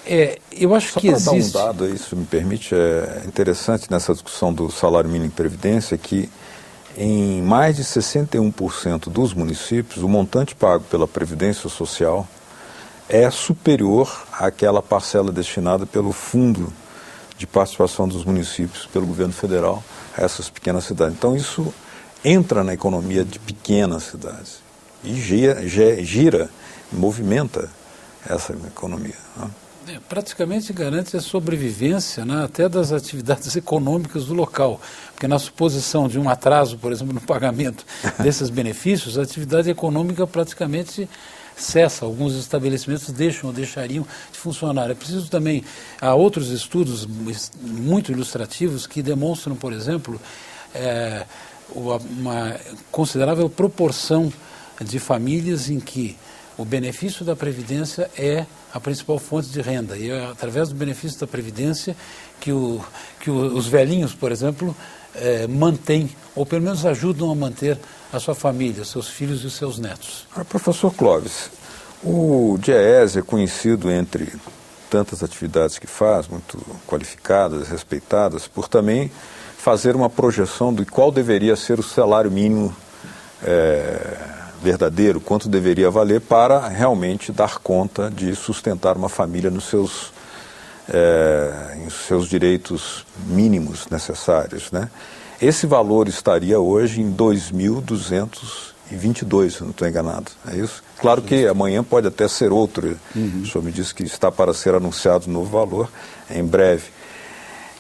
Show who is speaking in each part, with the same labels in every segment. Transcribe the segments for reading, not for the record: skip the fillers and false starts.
Speaker 1: Eu acho
Speaker 2: Só
Speaker 1: que
Speaker 2: para dar um
Speaker 1: existe...
Speaker 2: dado aí, se me permite, é interessante nessa discussão do salário mínimo e previdência que em mais de 61% dos municípios o montante pago pela Previdência Social é superior àquela parcela destinada pelo Fundo de Participação dos Municípios, pelo governo federal, a essas pequenas cidades. Então isso entra na economia de pequenas cidades e gira, movimenta essa economia, né?
Speaker 1: Praticamente garante a sobrevivência, né, até das atividades econômicas do local. Porque na suposição de um atraso, por exemplo, no pagamento desses benefícios, a atividade econômica praticamente cessa. Alguns estabelecimentos deixam ou deixariam de funcionar. É preciso também, há outros estudos muito ilustrativos que demonstram, por exemplo, uma considerável proporção de famílias em que o benefício da Previdência é a principal fonte de renda. E é através do benefício da Previdência que os velhinhos, por exemplo, mantêm, ou pelo menos ajudam a manter a sua família, os seus filhos e os seus netos.
Speaker 2: Professor Clóvis, o DIEESE é conhecido, entre tantas atividades que faz, muito qualificadas, respeitadas, por também fazer uma projeção de qual deveria ser o salário mínimo verdadeiro, quanto deveria valer para realmente dar conta de sustentar uma família nos em seus direitos mínimos necessários, né? Esse valor estaria hoje em 2.222, se não estou enganado, é isso? Claro que amanhã pode até ser outro. O senhor me disse que está para ser anunciado um novo valor em breve.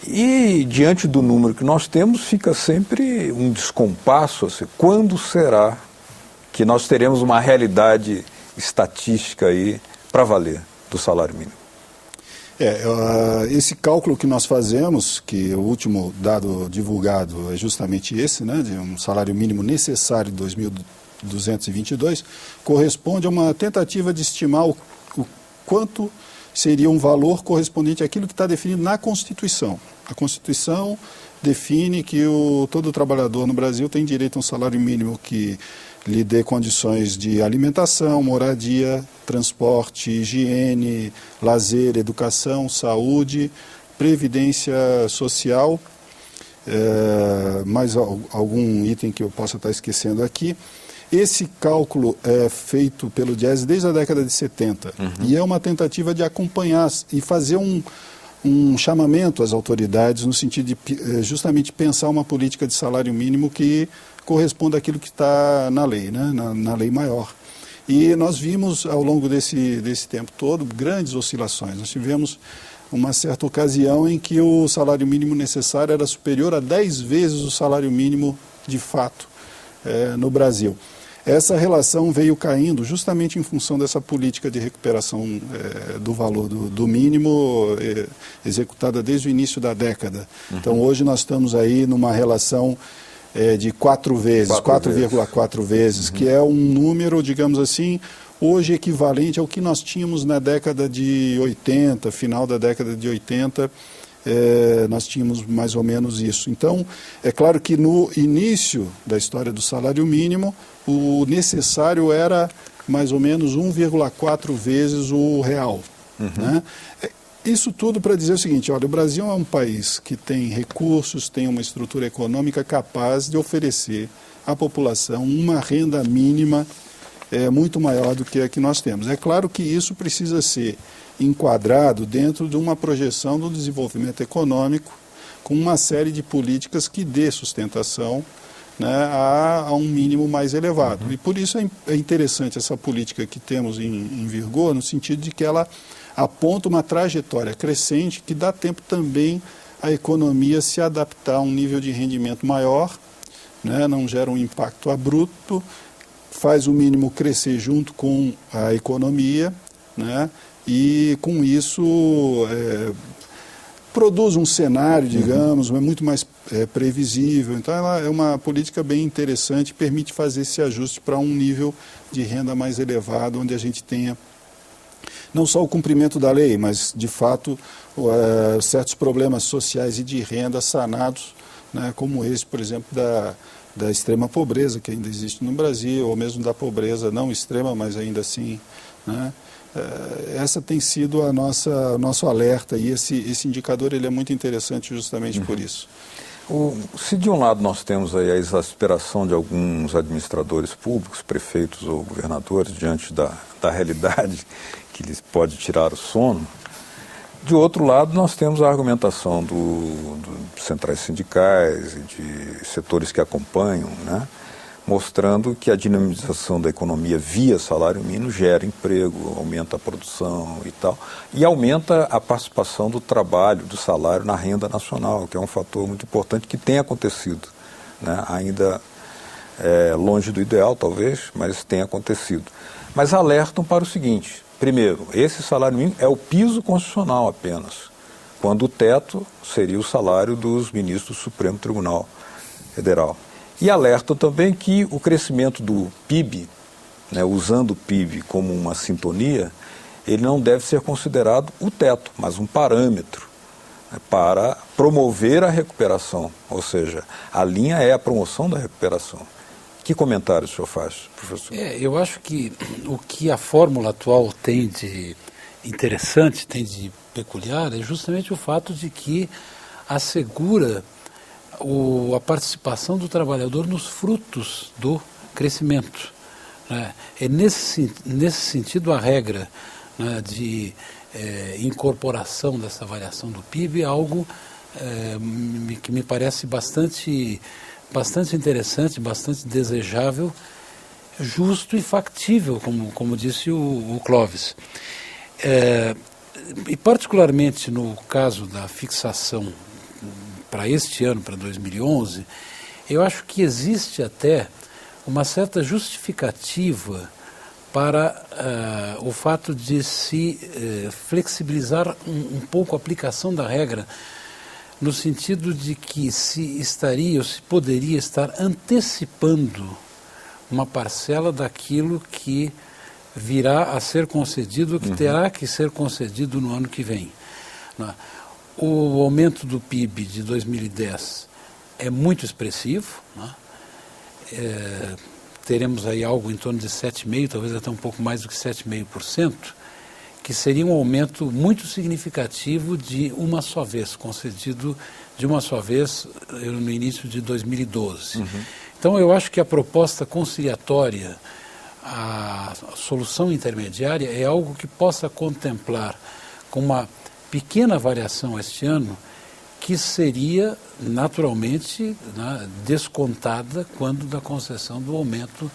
Speaker 2: E diante do número que nós temos, fica sempre um descompasso, assim, quando será que nós teremos uma realidade estatística aí para valer do salário mínimo?
Speaker 3: Esse cálculo que nós fazemos, que o último dado divulgado é justamente esse, né, de um salário mínimo necessário de 2.222, corresponde a uma tentativa de estimar o quanto seria um valor correspondente àquilo que está definido na Constituição. A Constituição define que todo trabalhador no Brasil tem direito a um salário mínimo que lhe dê condições de alimentação, moradia, transporte, higiene, lazer, educação, saúde, previdência social, mais algum item que eu possa estar esquecendo aqui. Esse cálculo é feito pelo DIEESE desde a década de 70 e é uma tentativa de acompanhar e fazer um chamamento às autoridades no sentido de justamente pensar uma política de salário mínimo que corresponda àquilo que está na lei, né? na lei maior. E nós vimos ao longo desse tempo todo grandes oscilações. Nós tivemos uma certa ocasião em que o salário mínimo necessário era superior a 10 vezes o salário mínimo de fato no Brasil. Essa relação veio caindo justamente em função dessa política de recuperação do valor do mínimo executada desde o início da década. Então hoje nós estamos aí numa relação de 4,4 vezes, que é um número, digamos assim, hoje equivalente ao que nós tínhamos na década de 80, final da década de 80, nós tínhamos mais ou menos isso. Então, é claro que no início da história do salário mínimo, o necessário era mais ou menos 1,4 vezes o real. Né? Isso tudo para dizer o seguinte, olha, o Brasil é um país que tem recursos, tem uma estrutura econômica capaz de oferecer à população uma renda mínima muito maior do que a que nós temos. É claro que isso precisa ser enquadrado dentro de uma projeção do desenvolvimento econômico com uma série de políticas que dê sustentação, né, a um mínimo mais elevado. E por isso é interessante essa política que temos em vigor, no sentido de que ela aponta uma trajetória crescente que dá tempo também à economia se adaptar a um nível de rendimento maior, né, não gera um impacto abrupto, faz o mínimo crescer junto com a economia, né, e com isso produz um cenário, digamos, muito mais previsível. Então ela é uma política bem interessante, permite fazer esse ajuste para um nível de renda mais elevado, onde a gente tenha não só o cumprimento da lei, mas de fato certos problemas sociais e de renda sanados, né, como esse, por exemplo, da extrema pobreza que ainda existe no Brasil, ou mesmo da pobreza não extrema, mas ainda assim, né, essa tem sido a nosso alerta, e esse indicador ele é muito interessante justamente por isso.
Speaker 2: Se de um lado nós temos aí a exasperação de alguns administradores públicos, prefeitos ou governadores, diante da realidade que lhes pode tirar o sono, de outro lado nós temos a argumentação dos centrais sindicais e de setores que acompanham, né, mostrando que a dinamização da economia via salário mínimo gera emprego, aumenta a produção e tal, e aumenta a participação do trabalho, do salário na renda nacional, que é um fator muito importante que tem acontecido, né? Ainda longe do ideal, talvez, mas tem acontecido. Mas alertam para o seguinte: primeiro, esse salário mínimo é o piso constitucional apenas, quando o teto seria o salário dos ministros do Supremo Tribunal Federal. E alertam também que o crescimento do PIB, né, usando o PIB como uma sintonia, ele não deve ser considerado o teto, mas um parâmetro, né, para promover a recuperação. Ou seja, a linha é a promoção da recuperação. Que comentário o senhor faz, professor?
Speaker 1: Eu acho que o que a fórmula atual tem de interessante, tem de peculiar, é justamente o fato de que assegura a participação do trabalhador nos frutos do crescimento, né? É nesse sentido a regra, né, de incorporação dessa variação do PIB é algo que me parece bastante interessante, bastante desejável, justo e factível, como disse o Clóvis. E particularmente no caso da fixação para este ano, para 2011, eu acho que existe até uma certa justificativa para o fato de se flexibilizar um pouco a aplicação da regra, no sentido de que se poderia estar antecipando uma parcela daquilo que virá a ser concedido, que terá que ser concedido no ano que vem, né? O aumento do PIB de 2010 é muito expressivo, né? Teremos aí algo em torno de 7,5%, talvez até um pouco mais do que 7,5%, que seria um aumento muito significativo de uma só vez, concedido de uma só vez no início de 2012. Então eu acho que a proposta conciliatória, a solução intermediária, é algo que possa contemplar com uma pequena variação este ano, que seria naturalmente, né, descontada quando da concessão do aumento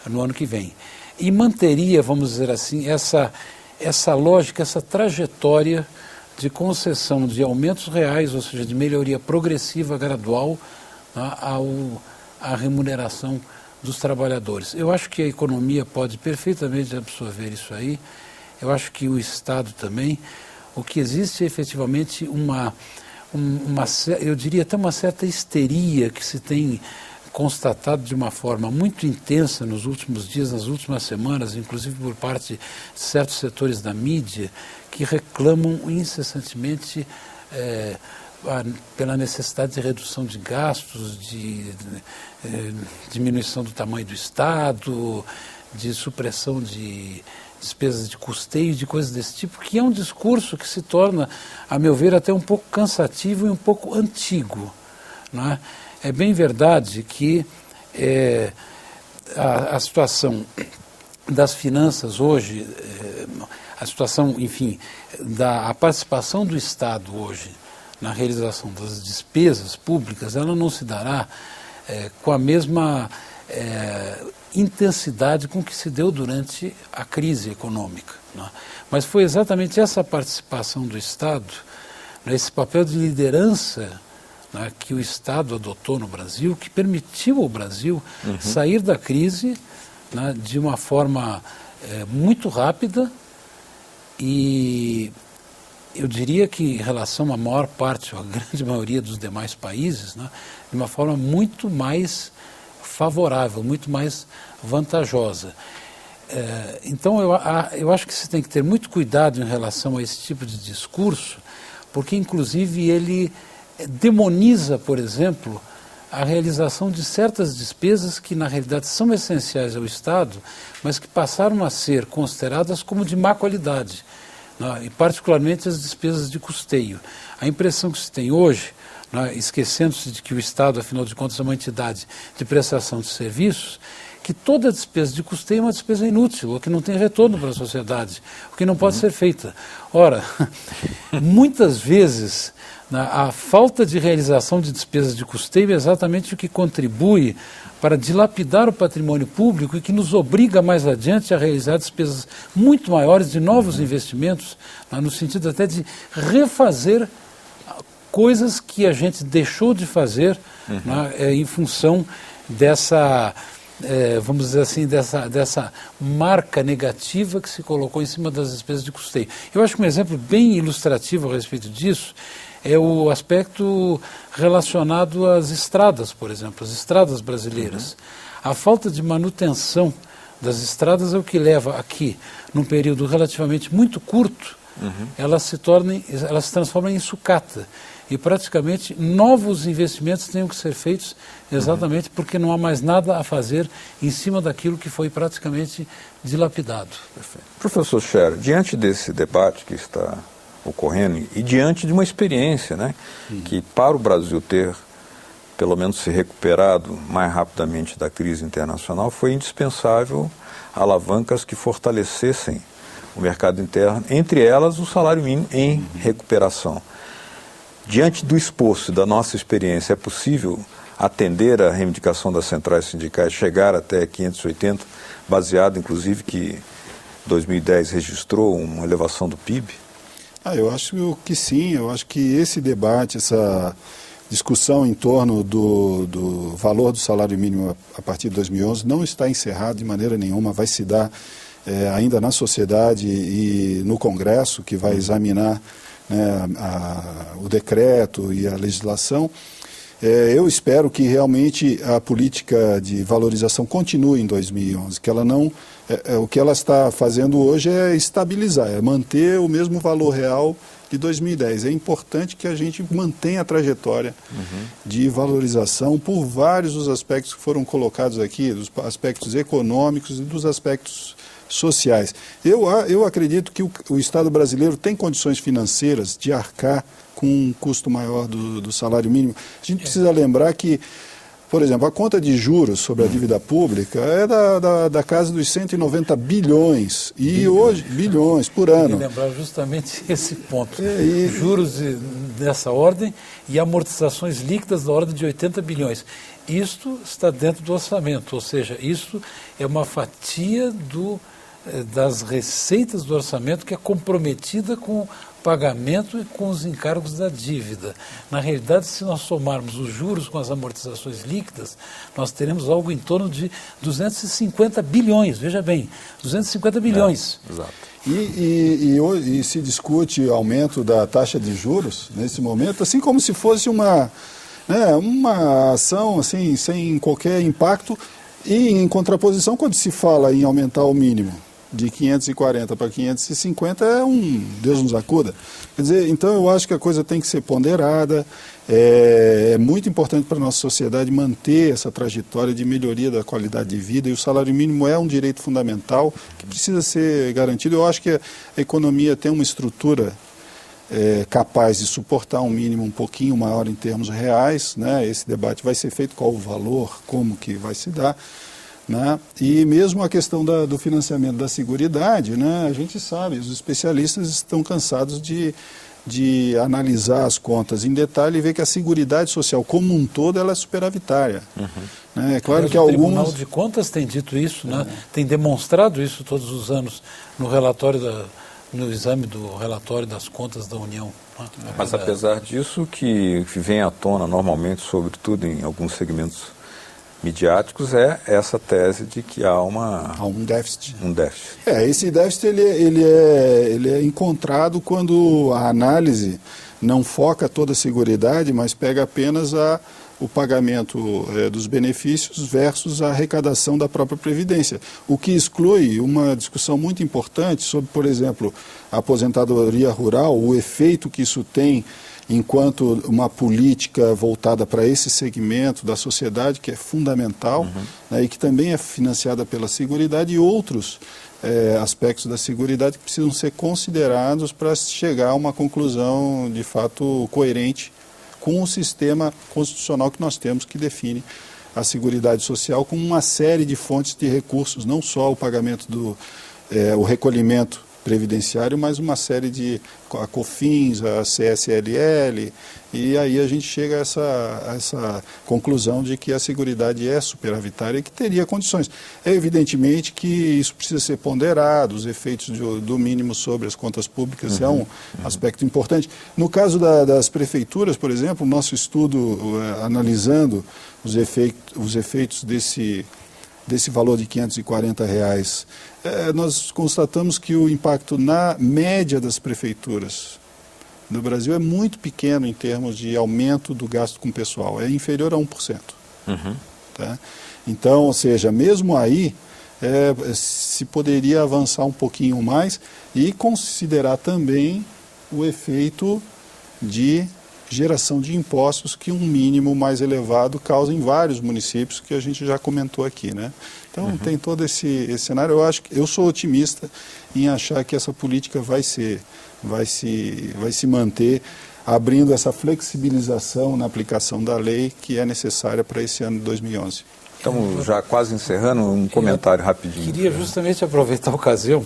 Speaker 1: no ano que vem. E manteria, vamos dizer assim, essa lógica, essa trajetória de concessão de aumentos reais, ou seja, de melhoria progressiva, gradual, né, à remuneração dos trabalhadores. Eu acho que a economia pode perfeitamente absorver isso aí, eu acho que o Estado também. O que existe é efetivamente eu diria até uma certa histeria que se tem constatado de uma forma muito intensa nos últimos dias, nas últimas semanas, inclusive por parte de certos setores da mídia, que reclamam incessantemente pela necessidade de redução de gastos, de diminuição do tamanho do Estado, de supressão de despesas de custeio, de coisas desse tipo, que é um discurso que se torna, a meu ver, até um pouco cansativo e um pouco antigo, não é? É bem verdade que a situação das finanças hoje, a situação, enfim, a participação do Estado hoje na realização das despesas públicas, ela não se dará com a mesma intensidade com que se deu durante a crise econômica, né? Mas foi exatamente essa participação do Estado, né, esse papel de liderança, né, que o Estado adotou no Brasil, que permitiu ao Brasil sair da crise, né, de uma forma muito rápida, e eu diria que em relação à maior parte, ou à grande maioria dos demais países, né, de uma forma muito mais favorável, muito mais vantajosa. Então eu acho que se tem que ter muito cuidado em relação a esse tipo de discurso, porque inclusive ele demoniza, por exemplo, a realização de certas despesas que, na realidade, são essenciais ao Estado, mas que passaram a ser consideradas como de má qualidade, né? E particularmente as despesas de custeio. A impressão que se tem hoje, né, esquecendo-se de que o Estado, afinal de contas, é uma entidade de prestação de serviços, que toda despesa de custeio é uma despesa inútil, ou que não tem retorno para a sociedade, o que não pode ser feita. Ora, muitas vezes a falta de realização de despesas de custeio é exatamente o que contribui para dilapidar o patrimônio público e que nos obriga mais adiante a realizar despesas muito maiores de novos investimentos, no sentido até de refazer coisas que a gente deixou de fazer em função dessa, vamos dizer assim, dessa marca negativa que se colocou em cima das despesas de custeio. Eu acho que um exemplo bem ilustrativo a respeito disso é o aspecto relacionado às estradas, por exemplo, as estradas brasileiras. A falta de manutenção das estradas é o que leva aqui, num período relativamente muito curto, elas se transformam em sucata. E praticamente novos investimentos têm que ser feitos exatamente porque não há mais nada a fazer em cima daquilo que foi praticamente dilapidado.
Speaker 2: Perfeito. Professor Scher, diante desse debate que está ocorrendo e diante de uma experiência, né, que para o Brasil ter pelo menos se recuperado mais rapidamente da crise internacional, foi indispensável alavancas que fortalecessem o mercado interno, entre elas o salário mínimo em recuperação. Diante do exposto da nossa experiência, é possível atender a reivindicação das centrais sindicais, chegar até 580, baseado inclusive que 2010 registrou uma elevação do PIB?
Speaker 3: Eu acho que sim, eu acho que esse debate, essa discussão em torno do valor do salário mínimo a partir de 2011 não está encerrado de maneira nenhuma, vai se dar ainda na sociedade e no Congresso, que vai examinar, né, o decreto e a legislação. Eu espero que realmente a política de valorização continue em 2011, que ela não, o que ela está fazendo hoje é estabilizar, é manter o mesmo valor real de 2010. É importante que a gente mantenha a trajetória de valorização por vários dos aspectos que foram colocados aqui, dos aspectos econômicos e dos aspectos sociais. Eu acredito que o Estado brasileiro tem condições financeiras de arcar com um custo maior do salário mínimo. A gente precisa lembrar que, por exemplo, a conta de juros sobre a dívida pública é da casa dos 190 bilhões, e hoje, bilhões por ano.
Speaker 1: Eu lembrar justamente esse ponto. Juros dessa ordem e amortizações líquidas da ordem de 80 bilhões. Isto está dentro do orçamento, ou seja, isto é uma fatia das receitas do orçamento que é comprometida com o pagamento e com os encargos da dívida. Na realidade, se nós somarmos os juros com as amortizações líquidas, nós teremos algo em torno de 250 bilhões, veja bem, 250 bilhões.
Speaker 2: Exato.
Speaker 3: E se discute aumento da taxa de juros nesse momento, assim como se fosse uma ação assim, sem qualquer impacto, e em contraposição, quando se fala em aumentar o mínimo de 540 para 550, Deus nos acuda. Quer dizer, então eu acho que a coisa tem que ser ponderada, é muito importante para a nossa sociedade manter essa trajetória de melhoria da qualidade de vida, e o salário mínimo é um direito fundamental que precisa ser garantido. Eu acho que a economia tem uma estrutura capaz de suportar um mínimo um pouquinho maior em termos reais, né? Esse debate vai ser feito, qual o valor, como que vai se dar, né? E mesmo a questão do financiamento da Seguridade, né? A gente sabe, os especialistas estão cansados de analisar as contas em detalhe e ver que a Seguridade Social como um todo ela é superavitária. Né? É claro que alguns... O
Speaker 1: Tribunal de Contas tem dito isso, né? Tem demonstrado isso todos os anos no exame do relatório das contas da União.
Speaker 2: Mas apesar disso, que vem à tona normalmente, sobretudo em alguns segmentos midiáticos, é essa tese de que há
Speaker 3: um déficit.
Speaker 2: Esse
Speaker 3: déficit ele é encontrado quando a análise não foca toda a Seguridade, mas pega apenas o pagamento dos benefícios versus a arrecadação da própria Previdência, o que exclui uma discussão muito importante sobre, por exemplo, a aposentadoria rural, o efeito que isso tem enquanto uma política voltada para esse segmento da sociedade, que é fundamental, né, e que também é financiada pela Seguridade, e outros aspectos da Seguridade que precisam ser considerados para chegar a uma conclusão, de fato, coerente com o sistema constitucional que nós temos, que define a Seguridade Social com uma série de fontes de recursos, não só o pagamento o recolhimento previdenciário, mas uma série de a COFINS, a CSLL, e aí a gente chega a essa conclusão de que a Seguridade é superavitária e que teria condições. É evidentemente que isso precisa ser ponderado, os efeitos do mínimo sobre as contas públicas é um aspecto importante. No caso das prefeituras, por exemplo, o nosso estudo analisando os efeitos desse valor de R$540, nós constatamos que o impacto na média das prefeituras no Brasil é muito pequeno em termos de aumento do gasto com pessoal, é inferior a 1%. Tá? Então, ou seja, mesmo aí, se poderia avançar um pouquinho mais e considerar também o efeito de geração de impostos que um mínimo mais elevado causa em vários municípios, que a gente já comentou aqui, né? Então tem todo esse cenário. Eu sou otimista em achar que essa política vai se manter, abrindo essa flexibilização na aplicação da lei que é necessária para esse ano de 2011.
Speaker 2: Estamos já quase encerrando, um comentário rapidinho.
Speaker 1: Queria justamente aproveitar a ocasião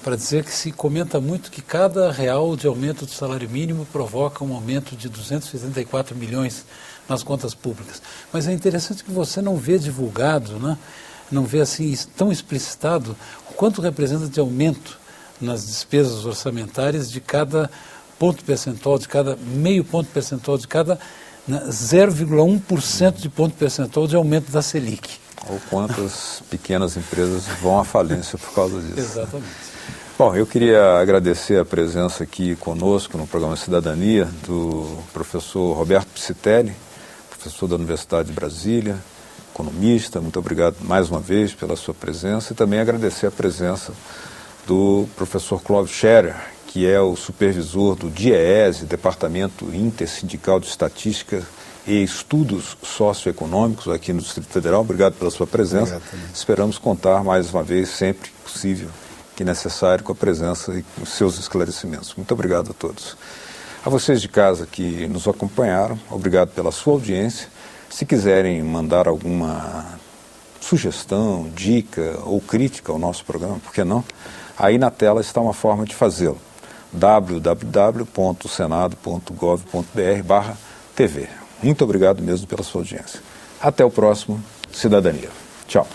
Speaker 1: para dizer que se comenta muito que cada real de aumento do salário mínimo provoca um aumento de 274 milhões nas contas públicas. Mas é interessante que você não vê divulgado, né? Não vê assim tão explicitado o quanto representa de aumento nas despesas orçamentárias de cada ponto percentual, de cada meio ponto percentual, de cada 0,1% de ponto percentual de aumento da Selic.
Speaker 2: Ou quantas pequenas empresas vão à falência por causa disso.
Speaker 1: Exatamente.
Speaker 2: Bom, eu queria agradecer a presença aqui conosco no programa Cidadania do professor Roberto Piscitelli, professor da Universidade de Brasília, economista. Muito obrigado mais uma vez pela sua presença e também agradecer a presença do professor Clóvis Scherer, que é o supervisor do DIEESE, Departamento Intersindical de Estatística e Estudos Socioeconômicos aqui no Distrito Federal. Obrigado pela sua presença. Esperamos contar mais uma vez, sempre que possível, que necessário, com a presença e com os seus esclarecimentos. Muito obrigado a todos. A vocês de casa que nos acompanharam, obrigado pela sua audiência. Se quiserem mandar alguma sugestão, dica ou crítica ao nosso programa, por que não? Aí na tela está uma forma de fazê-lo. www.senado.gov.br/TV. Muito obrigado mesmo pela sua audiência. Até o próximo Cidadania. Tchau.